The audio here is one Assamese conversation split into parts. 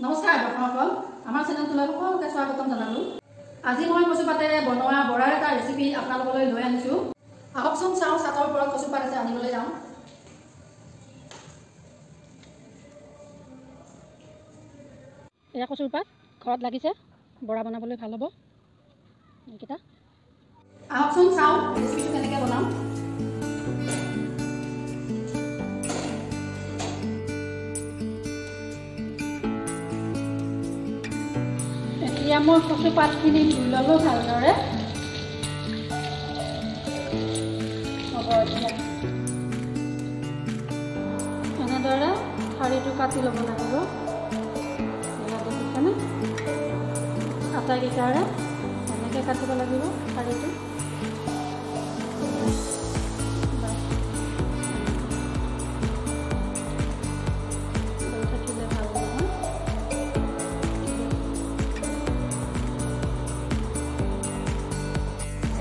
নমস্কাৰ দৰ্শকসকল, আমাৰ চেনেলটোলৈ সকলোকে স্বাগতম জনালোঁ। আজি মই কচুপাতেৰে বনোৱা বৰাৰ এটা ৰেচিপি আপোনালোকলৈ লৈ আনিছোঁ। আহকচোন চাওঁ চাটৰ ওপৰত কচুপাত আছে আনিবলৈ যাওঁ। এয়া কচুৰ পাত ঘৰত লাগিছে, বৰা বনাবলৈ ভাল হ'ব। এইকেইটা আহকচোন চাওঁ ৰেচিপিটো কেনেকৈ বনাম। এতিয়া মই কচু পাতখিনি ধুই ল'লোঁ ভালদৰে। হ'ব এতিয়া এনেদৰে ঠাৰিটো কাটি ল'ব লাগিব। দেখিছেনে? আটাইকেইটাৰে এনেকৈ কাটিব লাগিব ঠাৰিটো।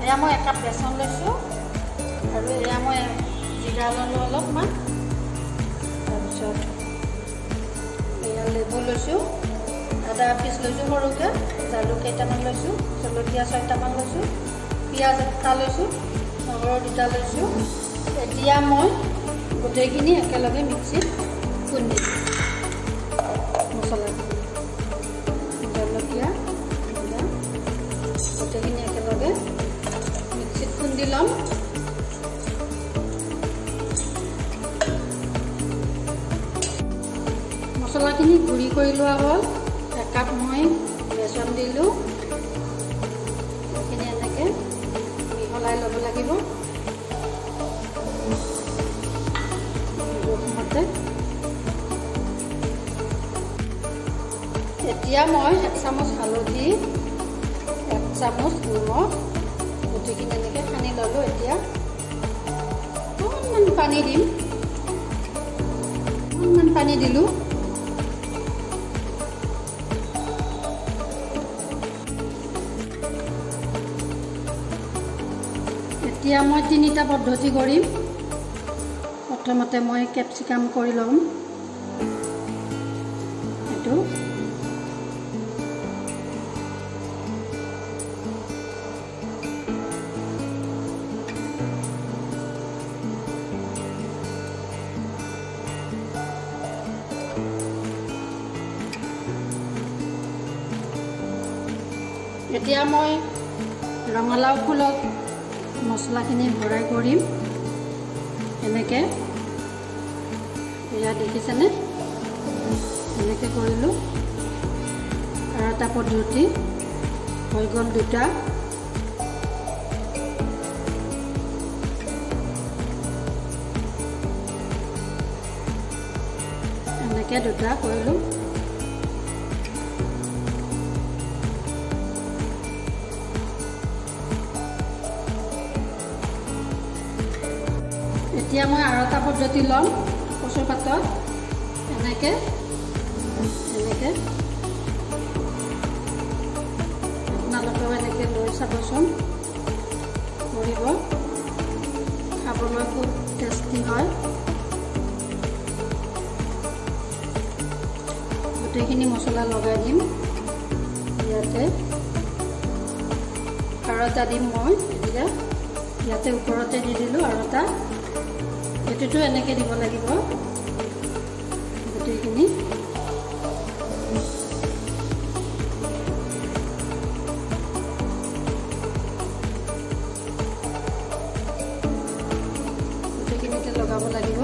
এয়া মই একাপ বেচন লৈছোঁ আৰু এয়া মই জিৰা ল'লোঁ অলপমান। তাৰপিছত এয়া লেবু লৈছোঁ, আদা পিচ লৈছোঁ সৰুকৈ, জালুক কেইটামান লৈছোঁ, জলকীয়া 6টামান লৈছোঁ, পিঁয়াজ 1টা লৈছোঁ, নহৰু 2টা লৈছোঁ। এতিয়া মই গোটেইখিনি একেলগে মিক্সিত খুন্দিম। মছলাখিনি জলকীয়া গোটেইখিনি একেলগে মিক্সিত খুন্দি ল'ম। মছলাখিনি গুড়ি কৰি লোৱা হ'ল। একাপ মই বেচন দিলোঁ, এইখিনি এনেকৈ মিহলাই ল'ব লাগিব। প্ৰথমতে এতিয়া মই 1 চামুচ হালধি, 1 চামুচ নিমখ গোটেইখিনি এনেকৈ সানি ল'লোঁ। এতিয়া অকণমান পানী দিম, অকণমান পানী দিলোঁ। এতিয়া মই 3টা পদ্ধতি কৰিম। প্ৰথমতে মই কেপচিকাম কৰি ল'ম। এইটো এতিয়া মই ৰঙালাও ফুলত মছলাখিনি ভৰাই কৰিম। এনেকৈ এয়া দেখিছেনে? এনেকৈ কৰিলোঁ। আৰু এটা পদ্ধতি হৈ গ'ল 2টা। এনেকৈ 2টা কৰিলোঁ। এতিয়া মই আৰু এটা পদ্ধতি ল'ম কচুৰ পাতত। এনেকৈ আপোনালোকেও এনেকৈ লৈ চাবচোন, কৰিব। খাবলৈ খুব টেষ্টি হয়। গোটেইখিনি মছলা লগাই দিম ইয়াতে। আৰু এটা দিম মই এতিয়া ইয়াতে ওপৰতে দি দিলোঁ আৰু এটা। এইটোতো এনেকৈ দিব লাগিব গোটেইখিনি। গোটেইখিনিতে লগাব লাগিব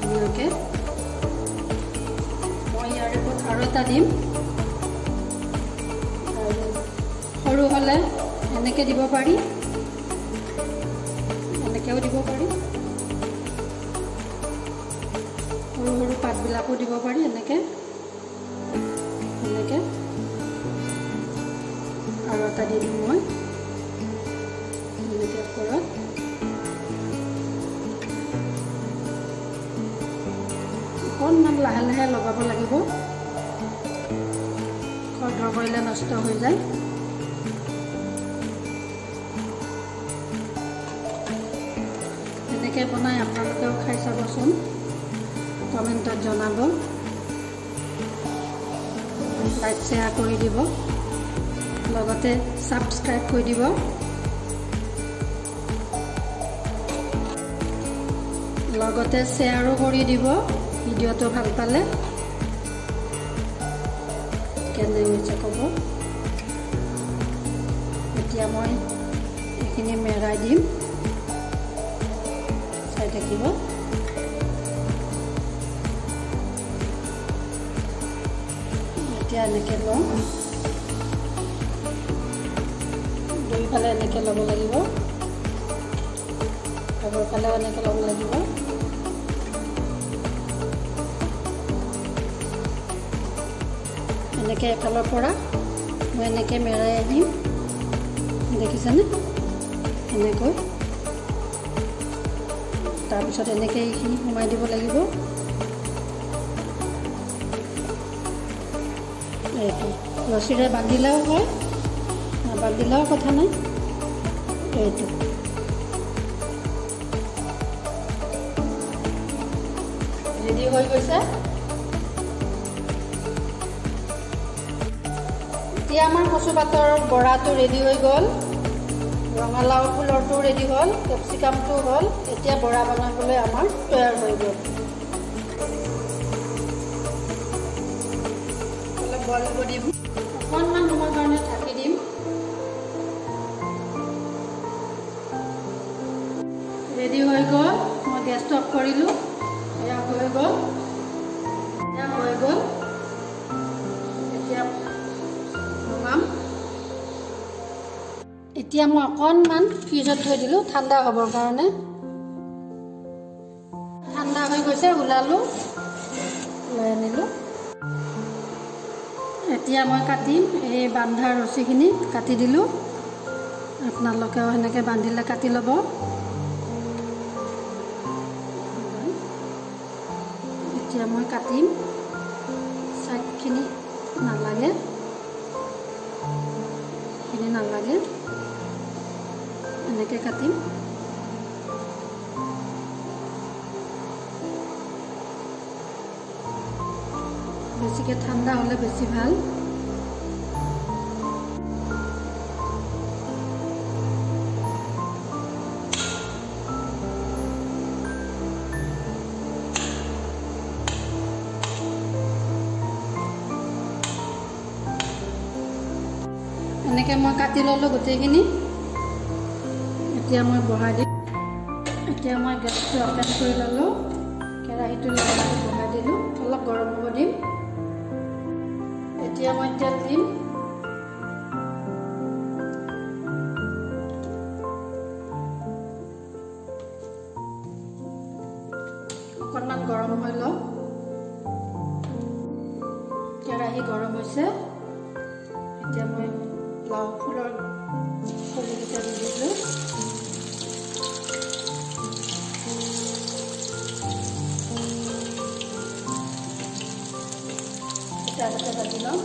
ধুনীয়াকৈ। মই ইয়াৰ ওপৰত আৰু এটা দিম। আৰু সৰু হ'লে এনেকৈ দিব পাৰি, এনেকৈও দিব পাৰি, সৰু সৰু পাতবিলাকো দিব পাৰি। এনেকৈ আৰু এটা দি দিম মই এনেকৈ ওপৰত। অকণমান লাহে লাহে লগাব লাগিব, খৰধৰ কৰিলে নষ্ট হৈ যায়। এনেকৈ বনাই আপোনালোকেও খাই চাবচোন। কমেণ্টত জনাব, লাইক শ্বেয়াৰ কৰি দিব, লগতে ছাবস্ক্ৰাইব কৰি দিব। লগতে শ্বেয়াৰো কৰি দিব ভিডিঅ'টো ভাল পালে। কেনে হৈছে ক'ব। এতিয়া মই এইখিনি মেৰাই দিম, চাই থাকিব। এতিয়া এনেকৈ লওঁ, দুইফালে এনেকৈ ল'ব লাগিব, আগৰ ফালেও এনেকৈ ল'ব লাগিব। এনেকৈ এফালৰ পৰা মই এনেকৈ মেৰাই আহিম, দেখিছেনে? এনেকৈ তাৰপিছত এনেকৈ এইখিনি সোমাই দিব লাগিব। এইটো ৰছীৰে বান্ধিলেও হয়, নাবান্ধিলেও কথা নাই। এইটো ৰেডি হৈ গৈছে। এতিয়া আমাৰ কচু পাতৰ বৰাটো ৰেডি হৈ গ'ল, ৰঙালাও ফুলৰটো ৰেডি হ'ল, কেপচিকামটো হ'ল। এতিয়া বৰা বনাবলৈ আমাৰ তৈয়াৰ হৈ গ'ল। অলপ বইল কৰি দিম, অকণমান সময়ৰ কাৰণে ঢাকি দিম। ৰেডি হৈ গ'ল, মই গেছটো অফ কৰিলোঁ। এয়া হৈ গ'ল, এয়া হৈ গ'ল। এতিয়া বনাম। এতিয়া মই অকণমান ফ্ৰিজত থৈ দিলোঁ ঠাণ্ডা হ'বৰ কাৰণে। ঠাণ্ডা হৈ গৈছে, ওলালোঁ, লৈ আনিলোঁ। এতিয়া মই কাটিম। এই বান্ধা ৰছীখিনি কাটি দিলোঁ। আপোনালোকেও সেনেকৈ বান্ধিলে কাটি ল'ব। এতিয়া মই কাটিম, চাইডখিনি নালাগে, এইখিনি নালাগে, এনেকৈ কাটিম। বেছিকৈ ঠাণ্ডা হ'লে বেছি ভাল। এনেকৈ মই কাটি ল'লোঁ গোটেইখিনি। এতিয়া মই বহাই দিম। এতিয়া মই গেছটো অপেন কৰি ল'লোঁ, কেৰাহীটো বহাই দিলোঁ, অলপ গৰম হ'ব দিম। এতিয়া মই তেল দিম। অকণমান গৰম হৈ লওক। কেৰাহী গৰম হৈছে। এতিয়া মই লাও ফুলৰ কলিকেইটা দি দিলোঁ। আগতে ভাজি লওঁ,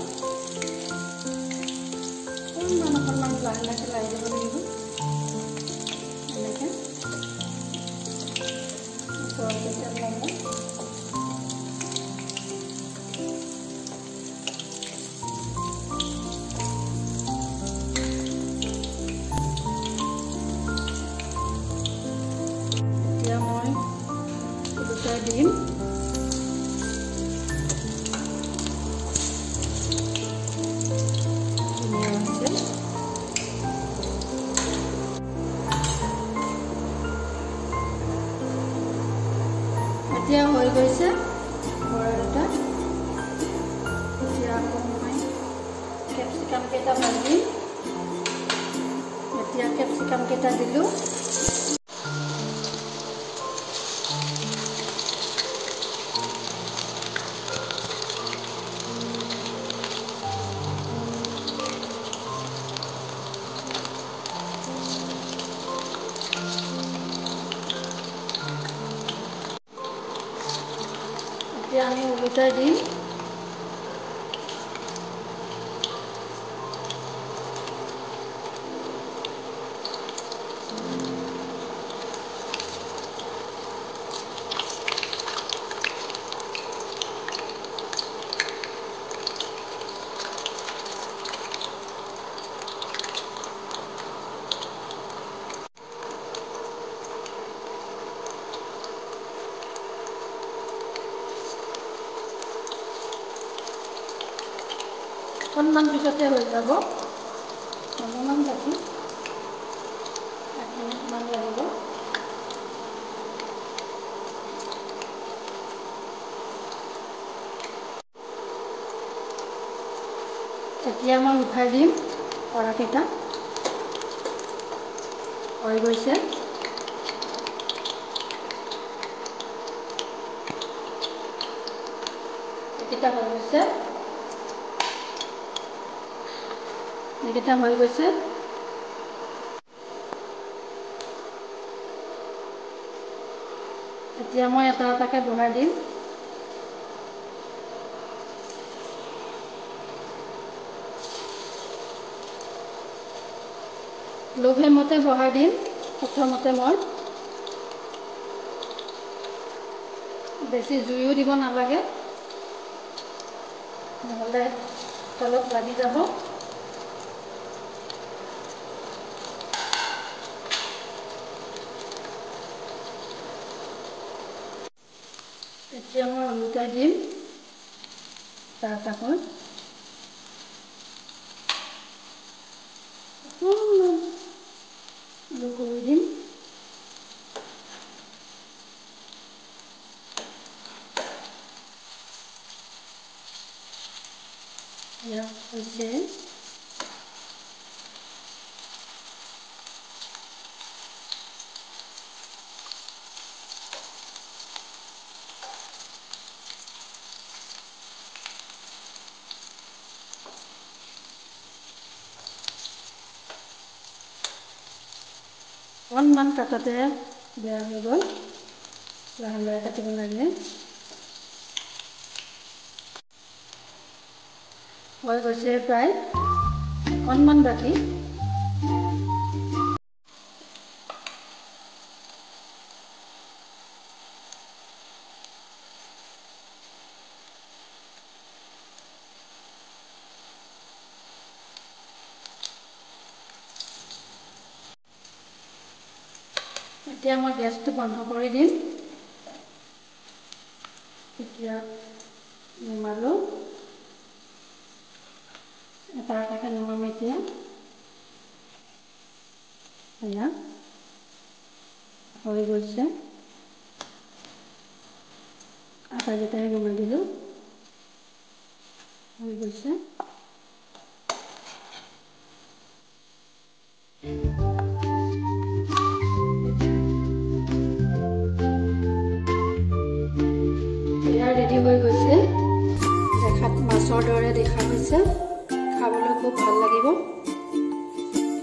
অকণমান লাহে লাহে লাৰি দিব লাগিব। এনেকৈ গৰমকেইটা ল'ম। এতিয়া মই দুটা দিম। এতিয়া হৈ গৈছে বৰা দুটা। এতিয়া আকৌ মই কেপচিকাম কেইটা ভাজিম। এতিয়া কেপচিকাম কেইটা দিলোঁ। এতিয়া আমি উলটাই দিম। অকণমান পিছতে হৈ যাব। অলপমান থাকি 1 মিনিটমান লাগিব। এতিয়া মই উঠাই দিম পৰাকেইটা। হৈ গৈছে। এইকেইটা হৈ গৈছে। এইকেইটা হৈ গৈছে। এতিয়া মই এটা এটাকে বনাই দিম। লো ফ্লেমতে বহাই দিম। প্ৰথমতে মই বেছি জুইও দিব নালাগে, নহ'লে তলত লাগি যাব। এতিয়া মই ওলটাই দিম চাহকাপত। অকণমান কৰি দিম। এয়া হৈছে। অকণমান কাটাতে বেয়া হৈ গ'ল, লাহে লাহে কাটিব লাগে। হৈ গৈছে প্ৰায়, অকণমান বাকী। এতিয়া মই গেছটো বন্ধ কৰি দিম। এতিয়া নমালোঁ। এটা এটাকে নমাম এতিয়া। এয়া হৈ গৈছে। আটাইকেইটাই নমাই দিলোঁ। হৈ গৈছে। এয়া ৰেডি হৈ গৈছে। দেখাত মাছৰ দৰে দেখা হৈছে। খাবলৈ খুব ভাল লাগিব।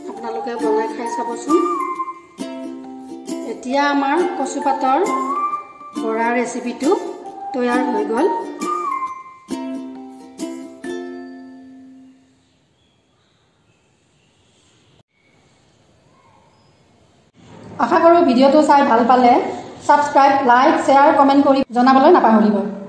আপোনালোকে বনাই খাই চাবচোন। এতিয়া আমাৰ কচু পাতৰ বৰা ৰেচিপিটো তৈয়াৰ হৈ গ'ল। আশা কৰোঁ ভিডিঅ'টো চাই ভাল পালে ছাবস্ক্ৰাইব, লাইক, শ্বেয়াৰ, কমেণ্ট কৰি জনাবলৈ নাপাহৰিব।